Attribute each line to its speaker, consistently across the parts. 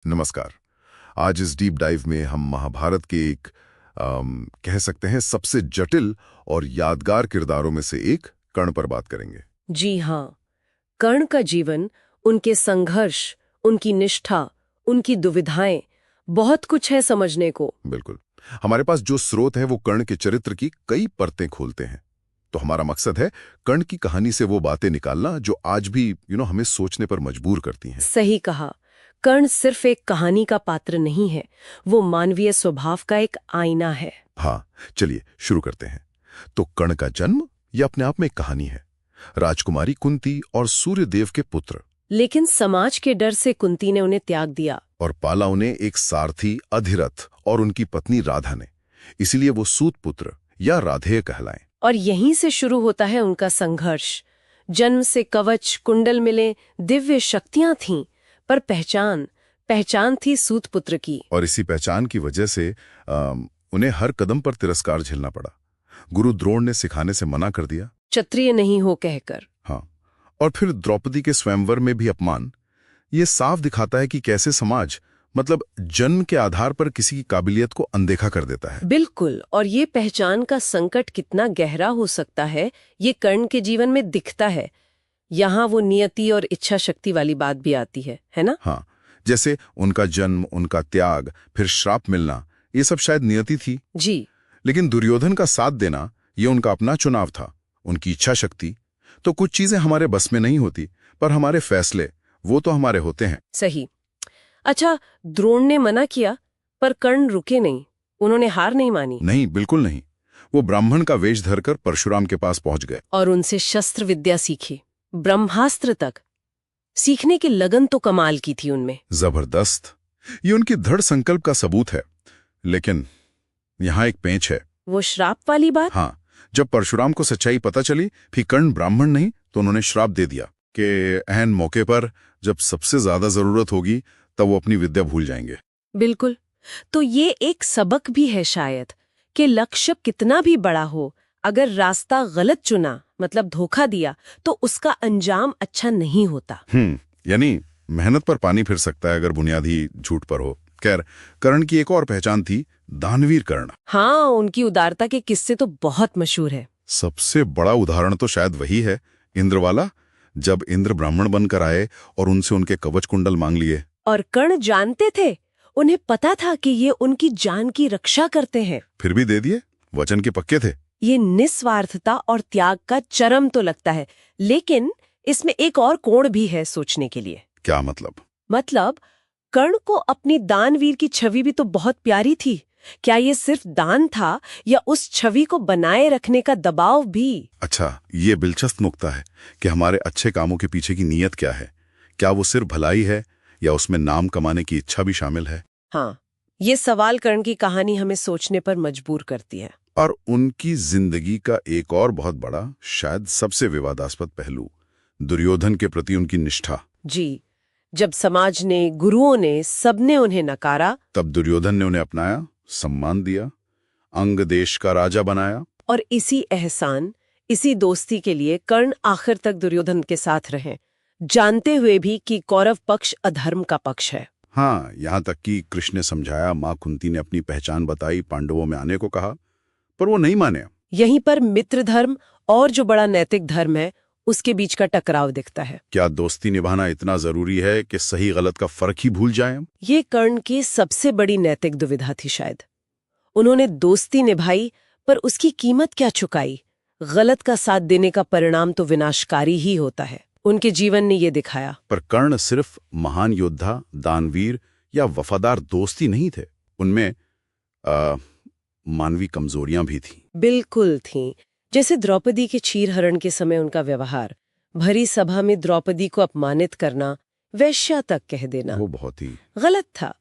Speaker 1: नमस्कार। आज इस डीप डाइव में हम महाभारत के एक कह सकते हैं सबसे जटिल और यादगार किरदारों में से एक कर्ण पर बात करेंगे।
Speaker 2: जी हाँ, कर्ण का जीवन, उनके संघर्ष, उनकी निष्ठा, उनकी दुविधाएं, बहुत कुछ है समझने को।
Speaker 1: बिल्कुल। हमारे पास जो स्रोत है वो कर्ण के चरित्र की कई परतें खोलते हैं। तो हमारा मकसद है कर्ण की कहानी से वो बातें निकालना जो आज भी हमें सोचने पर मजबूर करती हैं।
Speaker 2: सही कहा। कर्ण सिर्फ एक कहानी का पात्र नहीं है, वो मानवीय स्वभाव का एक आईना है।
Speaker 1: हाँ, चलिए शुरू करते हैं। तो कर्ण का जन्म यह अपने आप में एक कहानी है। राजकुमारी कुंती और सूर्यदेव के पुत्र।
Speaker 2: लेकिन समाज के डर से कुंती ने उन्हें त्याग दिया।
Speaker 1: और पाला उन्हें एक सारथी अधिरथ और उनकी पत्नी राधा ने। इसीलिए वो सूत पुत्र या राधेय कहलाएं।
Speaker 2: और यहीं से शुरू होता है उनका संघर्ष। जन्म से कवच कुंडल मिले, दिव्य शक्तियां थीं, पर पहचान थी सूत पुत्र की।
Speaker 1: और इसी पहचान की वजह से उन्हें हर कदम पर तिरस्कार झेलना पड़ा। गुरु द्रोण ने सिखाने से मना कर दिया,
Speaker 2: क्षत्रिय नहीं हो कहकर।
Speaker 1: हाँ। और फिर द्रौपदी के स्वयंवर में भी अपमान। ये साफ दिखाता है कि कैसे समाज जन्म के आधार पर किसी की काबिलियत को अनदेखा कर देता है।
Speaker 2: बिल्कुल। और ये पहचान का संकट कितना गहरा हो सकता है, ये कर्ण के जीवन में दिखता है। यहाँ वो नियति और इच्छा शक्ति वाली बात भी आती है ना?
Speaker 1: हाँ, जैसे उनका जन्म, उनका त्याग, फिर श्राप मिलना, ये सब शायद नियति थी
Speaker 2: जी।
Speaker 1: लेकिन दुर्योधन का साथ देना ये उनका अपना चुनाव था, उनकी इच्छा शक्ति। तो कुछ चीजें हमारे बस में नहीं होती, पर हमारे फैसले वो तो हमारे होते हैं।
Speaker 2: सही। अच्छा, द्रोण ने मना किया, पर कर्ण रुके नहीं, उन्होंने हार नहीं मानी।
Speaker 1: नहीं, बिल्कुल नहीं। वो ब्राह्मण का वेश धरकर परशुराम के पास पहुंच गए
Speaker 2: और उनसे शस्त्र विद्या सीखी, ब्रह्मास्त्र तक। सीखने की लगन तो कमाल की थी उनमें।
Speaker 1: जबरदस्त। ये उनकी दृढ़ संकल्प का सबूत है। लेकिन यहाँ एक पेंच है।
Speaker 2: वो श्राप वाली बात?
Speaker 1: हाँ, जब परशुराम को सच्चाई पता चली, फिर कर्ण ब्राह्मण नहीं तो उन्होंने श्राप दे दिया कि अहन मौके पर जब सबसे ज्यादा जरूरत होगी तब वो अपनी विद्या भूल जाएंगे।
Speaker 2: बिल्कुल। तो ये एक सबक भी है शायद, कि लक्ष्य कितना भी बड़ा हो, अगर रास्ता गलत चुना, धोखा दिया, तो उसका अंजाम अच्छा नहीं होता।
Speaker 1: यानी मेहनत पर पानी फिर सकता है अगर बुनियादी झूठ पर हो। खैर, कर्ण की एक और पहचान थी, दानवीर कर्ण।
Speaker 2: हाँ, उनकी उदारता के किस्से तो बहुत मशहूर है।
Speaker 1: सबसे बड़ा उदाहरण तो शायद वही है, इंद्र वाला। जब इंद्र ब्राह्मण बनकर आए और उनसे उनके कवच कुंडल मांग लिए।
Speaker 2: और कर्ण जानते थे, उन्हें पता था कि ये उनकी जान की रक्षा करते हैं,
Speaker 1: फिर भी दे दिए। वचन के पक्के थे।
Speaker 2: ये निस्वार्थता और त्याग का चरम तो लगता है। लेकिन इसमें एक और कोण भी है सोचने के लिए।
Speaker 1: क्या मतलब?
Speaker 2: कर्ण को अपनी दानवीर की छवि भी तो बहुत प्यारी थी। क्या ये सिर्फ दान था, या उस छवि को बनाए रखने का दबाव भी?
Speaker 1: अच्छा, ये दिलचस्प नुक्ता है कि हमारे अच्छे कामों के पीछे की नीयत क्या है। क्या वो सिर्फ भलाई है, या उसमें नाम कमाने की इच्छा भी शामिल है?
Speaker 2: हाँ, ये सवाल कर्ण की कहानी हमें सोचने पर मजबूर करती है।
Speaker 1: और उनकी जिंदगी का एक और बहुत बड़ा, शायद सबसे विवादास्पद पहलू, दुर्योधन के प्रति उनकी निष्ठा।
Speaker 2: जी। जब समाज ने, गुरुओं ने, सबने उन्हें नकारा,
Speaker 1: तब दुर्योधन ने उन्हें अपनाया, सम्मान दिया, अंग देश का राजा बनाया।
Speaker 2: और इसी एहसान, इसी दोस्ती के लिए कर्ण आखिर तक दुर्योधन के साथ रहे, जानते हुए भी कि कौरव पक्ष अधर्म का पक्ष है।
Speaker 1: हाँ, यहाँ तक कि कृष्ण ने समझाया, माँ कुंती ने अपनी पहचान बताई, पांडवों में आने को कहा, पर वो नहीं माने।
Speaker 2: यहीं पर मित्र धर्म और जो बड़ा नैतिक धर्म है, उसके बीच का टकराव दिखता है।
Speaker 1: क्या दोस्ती निभाना इतना जरूरी है कि सही गलत का फर्क ही भूल जाएं?
Speaker 2: ये कर्ण की सबसे बड़ी नैतिक दुविधा थी शायद। उन्होंने दोस्ती निभाई, पर उसकी कीमत क्या चुकाई? गलत का साथ देने का परिणाम तो विनाशकारी ही होता है। उनके जीवन ने ये दिखाया।
Speaker 1: पर कर्ण सिर्फ महान योद्धा, दानवीर या वफादार दोस्ती नहीं थे। उनमें मानवीय कमजोरियां भी थीं।
Speaker 2: बिल्कुल थीं। जैसे द्रौपदी के क्षीरहरण के समय उनका व्यवहार, भरी सभा में द्रौपदी को अपमानित करना, वैश्या तक कह देना,
Speaker 1: वो बहुत ही
Speaker 2: गलत था।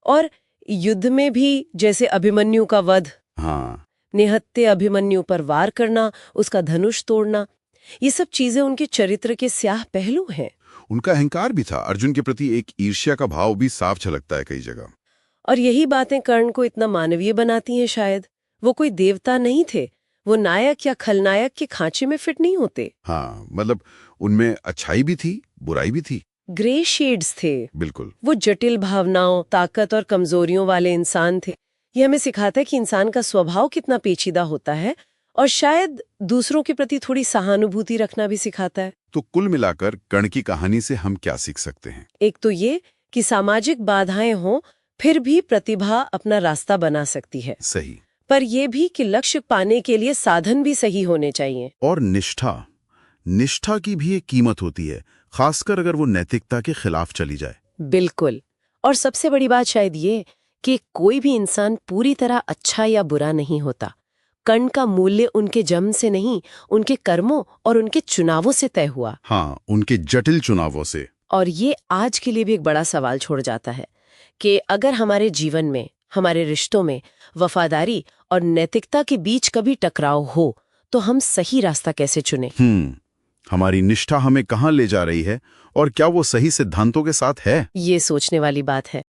Speaker 2: और युद्ध में भी जैसे अभिमन्यु का वध,
Speaker 1: हाँ,
Speaker 2: निहत्थे अभिमन्यु पर वार करना, उसका धनुष तोड़ना, ये सब चीजें उनके चरित्र के स्याह पहलू हैं।
Speaker 1: उनका अहंकार भी था। अर्जुन के प्रति एक ईर्ष्या का भाव भी साफ झलकता है कई जगह।
Speaker 2: और यही बातें कर्ण को इतना मानवीय बनाती हैं शायद। वो कोई देवता नहीं थे, वो नायक या खलनायक के खांचे में फिट नहीं होते।
Speaker 1: हाँ, उनमें अच्छाई भी थी, बुराई भी थी।
Speaker 2: ग्रे शेड्स थे।
Speaker 1: बिल्कुल।
Speaker 2: वो जटिल भावनाओं, ताकत और कमजोरियों वाले इंसान थे। ये हमें सिखाता है कि इंसान का स्वभाव कितना पेचीदा होता है और शायद दूसरों के प्रति थोड़ी सहानुभूति रखना भी सिखाता है।
Speaker 1: तो कुल मिलाकर कर्ण की कहानी से हम क्या सीख सकते हैं?
Speaker 2: एक तो ये कि सामाजिक बाधाएं हों फिर भी प्रतिभा अपना रास्ता बना सकती है,
Speaker 1: सही।
Speaker 2: पर यह भी कि लक्ष्य पाने के लिए साधन भी सही होने चाहिए।
Speaker 1: और निष्ठा की भी एक कीमत होती है, खासकर अगर वो नैतिकता के खिलाफ चली जाए।
Speaker 2: बिल्कुल। और सबसे बड़ी बात शायद ये कि कोई भी इंसान पूरी तरह अच्छा या बुरा नहीं होता। कर्ण का मूल्य उनके जन्म से नहीं, उनके कर्मों और उनके चुनावों से तय हुआ।
Speaker 1: हाँ, उनके जटिल चुनावों से।
Speaker 2: और ये आज के लिए भी एक बड़ा सवाल छोड़ जाता है कि अगर हमारे जीवन में, हमारे रिश्तों में वफादारी और नैतिकता के बीच कभी टकराव हो तो हम सही रास्ता कैसे चुनें?
Speaker 1: हमारी निष्ठा हमें कहाँ ले जा रही है और क्या वो सही सिद्धांतों के साथ है?
Speaker 2: ये सोचने वाली बात है।